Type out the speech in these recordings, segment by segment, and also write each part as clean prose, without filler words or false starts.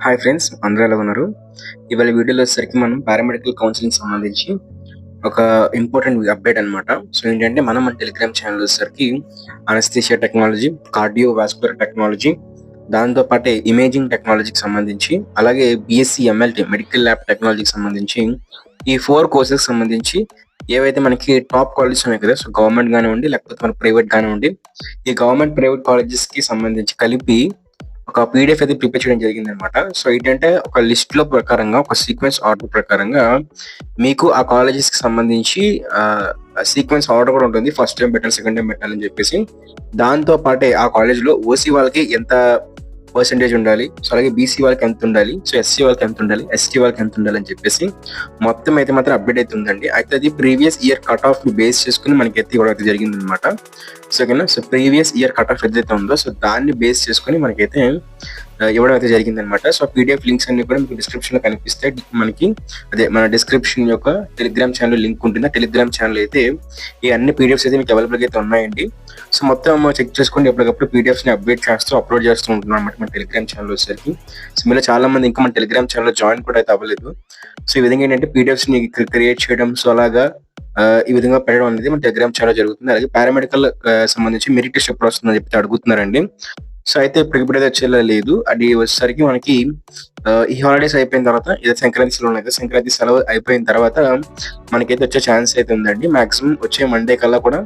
Hi friends, అందరూ ఎలా ఉన్నారు? ఇవాళ వీడియోలో వచ్చేసరికి మనం పారామెడికల్ కౌన్సిలింగ్ సంబంధించి ఒక ఇంపార్టెంట్ అప్డేట్ అన్నమాట. సో ఏంటంటే మన టెలిగ్రామ్ ఛానల్ వచ్చేసరికి anaesthesia technology, cardio vascular technology, దాంతో పాటే ఇమేజింగ్ టెక్నాలజీకి సంబంధించి, అలాగే బీఎస్సీ ఎంఎల్టీ మెడికల్ ల్యాబ్ టెక్నాలజీకి సంబంధించి ఈ 4 కోర్సెస్‌కి సంబంధించి ఏవైతే మనకి టాప్ కాలేజెస్ ఉన్నాయి కదా! సో గవర్నమెంట్ గానివ్వండి, లేకపోతే మన ప్రైవేట్ గానివ్వండి, ఈ గవర్నమెంట్, ప్రైవేట్ కాలేజెస్‌కి సంబంధించి కలిపి ఒక పీడీఎఫ్ అయితే ప్రిపేర్ చేయడం జరిగిందనమాట. సో ఏంటంటే ఒక లిస్ట్‌లో ప్రకారంగా, ఒక సీక్వెన్స్ ఆర్డర్ ప్రకారంగా మీకు ఆ కాలేజెస్‌కి సంబంధించి సీక్వెన్స్ ఆర్డర్ కూడా ఉంటుంది. ఫస్ట్ టైమ్ పెట్టాలి, సెకండ్ టైమ్ పెట్టాలని చెప్పేసి. దాంతో పాటే ఆ కాలేజ్‌లో ఓసీ వాళ్ళకి ఎంత పర్సెంటేజ్ ఉండాలి, సో అలాగే బీసీ వాళ్ళకి ఎంత ఉండాలి, సో ఎస్సీ వాళ్ళకి ఎంత ఉండాలి, ఎస్టీ వాళ్ళకి ఎంత ఉండాలి అని చెప్పేసి మొత్తం అయితే మాత్రం అప్డేట్ అయితే ఉందండి. అయితే అది ప్రీవియస్ ఇయర్ కట్ ఆఫ్‌ని బేస్ చేసుకొని మనకైతే ఇవ్వడం అయితే జరిగిందనమాట. సో ఓకేనా. So previous year cut off ఏదైతే ఉందో సో దాన్ని బేస్ చేసుకొని మనకైతే ఇవ్వడం అయితే జరిగిందనమాట. సో పీడిఎఫ్ లింక్స్ అన్ని కూడా మీకు డిస్క్రిప్షన్‌లో కనిపిస్తాయి. మనకి అదే మన డిస్క్రిప్షన్ యొక్క టెలిగ్రామ్ ఛానల్ లింక్ ఉంటుంది. ఆ టెలిగ్రామ్ ఛానల్ అయితే ఈ అన్ని పీడిఎఫ్స్ అయితే మీకు అవైలబుల్‌గా అయితే ఉన్నాయండి. సో మొత్తం చెక్ చేసుకోండి. ఎప్పటికప్పుడు పీడిఎఫ్స్‌ని అప్డేట్ చేస్తూ, అప్లోడ్ చేస్తూ ఉంటున్నాం అనమాట మన టెలిగ్రామ్ ఛానల్ వచ్చేసరికి. సో మీలో చాలా మంది ఇంకా మన టెలిగ్రామ్ ఛానల్‌లో జాయిన్ కూడా అయితే అవ్వలేదు. సో ఈ విధంగా ఏంటంటే పీడిఎఫ్స్‌ని క్రియేట్ చేయడం, సో అలాగా ఈ విధంగా పెట్టడం అనేది మన టెలిగ్రామ్ ఛానల్‌లో జరుగుతుంది. అలాగే పారామెడికల్ సంబంధించి మెరిట్ లిస్ట్ ఎప్పుడు వస్తుందని చెప్పి అడుగుతున్నారండి. సో అయితే ఇప్పుడైతే వచ్చేలా లేదు. అది వచ్చేసరికి మనకి ఈ హాలిడేస్ అయిపోయిన తర్వాత, ఏదో సంక్రాంతి సెలవులు ఉన్నాయి కదా! సంక్రాంతి సెలవు అయిపోయిన తర్వాత మనకైతే వచ్చే ఛాన్స్ అయితే ఉందండి. మాక్సిమం వచ్చే మండే కల్లా కూడా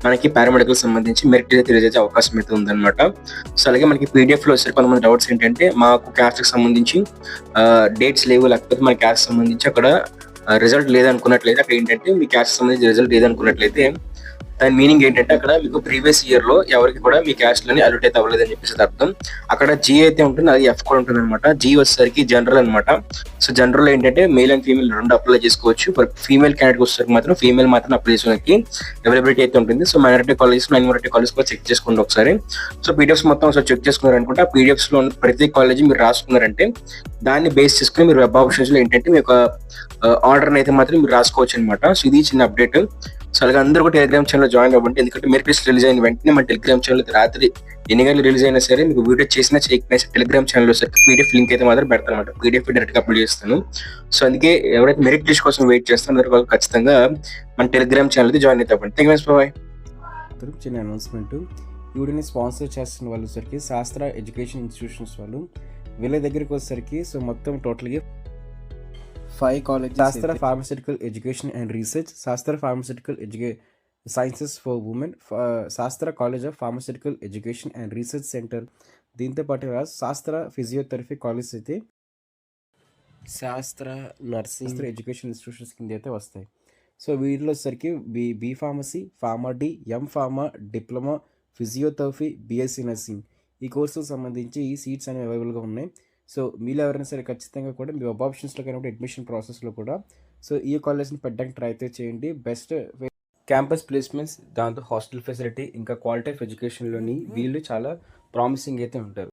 మనకి పారామెడికల్ సంబంధించి మెరిట్ అయితే రిలీజ్ అయ్యే అవకాశం అయితే ఉందన్నమాట. సో అలాగే మనకి పీడిఎఫ్‌లో వచ్చేసరికి కొంతమంది డౌట్స్ ఏంటంటే, మాకు క్యాస్ట్‌కి సంబంధించి డేట్స్ లేవు, లేకపోతే మన క్యాస్ట్ సంబంధించి అక్కడ రిజల్ట్ లేదనుకున్నట్లయితే, అక్కడ ఏంటంటే మీ క్యాస్ట్ సంబంధించి రిజల్ట్ లేదనుకున్నట్లయితే దాని మీనింగ్ ఏంటంటే అక్కడ మీకు ప్రీవియస్ ఇయర్‌లో ఎవరికి కూడా మీ క్యాస్ట్‌లోని అలర్ట్ అయితే అవ్వలేదని చెప్పేసి అర్థం. అక్కడ జీ అయితే ఉంటుంది, అది ఎఫ్ కూడా ఉంటుందన్నమాట. జీ వచ్చేసరికి జనరల్ అన్నమాట. సో జనరల్‌లో ఏంటంటే మేల్ అండ్ ఫీమేల్ 2 అప్లై చేసుకోవచ్చు. ఫర్ ఫీమేల్ క్యాండిడేట్ వచ్చేసరికి మాత్రం ఫీమేల్ మాత్రం అప్లై చేసుకోవడానికి అవైలబిలిటీ అయితే ఉంటుంది. So minority colleges, minority colleges కూడా చెక్ చేసుకోండి ఒకసారి. సో పీడిఎఫ్స్ మొత్తం ఒకసారి చెక్ చేసుకున్నారనుకుంటే, ఆ పీడిఎఫ్స్‌లో ఉన్న ప్రతి కాలేజీ మీరు రాసుకున్నారంటే దాన్ని బేస్ చేసుకొని మీరు వెబ్ ఆప్షన్స్‌లో ఏంటంటే మీ యొక్క ఆర్డర్‌ని అయితే మాత్రం మీరు రాసుకోవచ్చు అనమాట. సో ఇది చిన్న అప్డేట్. సో అలాగే అందరూ కూడా టెలిగ్రామ్ ఛానల్ జాయిన్ అవ్వండి. ఎందుకంటే మెరిట్ లిస్ట్ రిలీజ్ అయిన వెంటనే మన టెలిగ్రామ్ ఛానల్ రాత్రి ఎన్ని గంటలు రిలీజ్ అయినా సరే, మీకు వీడియో చేసినా చేయకపోయినా సరే టెలిగ్రామ్ ఛానల్ వచ్చేసరికి పీడిఎఫ్ లింక్ అయితే మాత్రం పెడతాను అనమాట. పీడిఎఫ్ డైరెక్ట్‌గా అప్లోడ్ చేస్తాను. సో అందుకే ఎవరైతే మెరిట్ లిస్ట్ కోసం వెయిట్ చేస్తున్నారో అందరూ ఖచ్చితంగా మన టెలిగ్రామ్ ఛానల్ అయితే జాయిన్ అయితే అవ్వండి. Thank you very much. Bye. చిన్న అనౌన్స్మెంట్. ఈ వీడియోని స్పాన్సర్ చేస్తున్న వాళ్ళు వచ్చేసరికి శాస్త్ర ఎడ్యుకేషన్ ఇన్స్టిట్యూషన్స్ వాళ్ళు. వీళ్ళ దగ్గరికి వచ్చేసరికి సో మొత్తం టోటల్గా 5 కాలేజ్: శాస్త్ర ఫార్మస్యూటికల్ ఎడ్యుకేషన్ అండ్ రీసెర్చ్, శాస్త్ర ఫార్మస్యూటికల్ సైన్సెస్ ఫర్ ఉమెన్, శాస్త్ర college of pharmaceutical education and research centre, దీంతో పాటుగా శాస్త్ర ఫిజియోథెరపీ కాలేజ్ అయితే శాస్త్ర నర్సింగ్ ఎడ్యుకేషన్ ఇన్స్టిట్యూషన్స్ కింద అయితే వస్తాయి. సో వీటిలో వచ్చేసరికి B pharmacy, pharma D, M pharma, diploma, physiotherapy, BSc nursing ఈ కోర్సులకు సంబంధించి ఈ సీట్స్ అనేవి అవైలబుల్గా ఉన్నాయి. సో మీలో ఎవరైనా సరే ఖచ్చితంగా కూడా మీ వెబ్ ఆప్షన్స్లో కానీ అడ్మిషన్ ప్రాసెస్లో కూడా సో ఈ కాలేజ్ని పెట్టడానికి ట్రై అయితే చేయండి. బెస్ట్ క్యాంపస్ ప్లేస్మెంట్స్, దాంతో హాస్టల్ ఫెసిలిటీ, ఇంకా క్వాలిటీ ఆఫ్ ఎడ్యుకేషన్లోని వీళ్ళు చాలా ప్రామిసింగ్ అయితే ఉంటారు.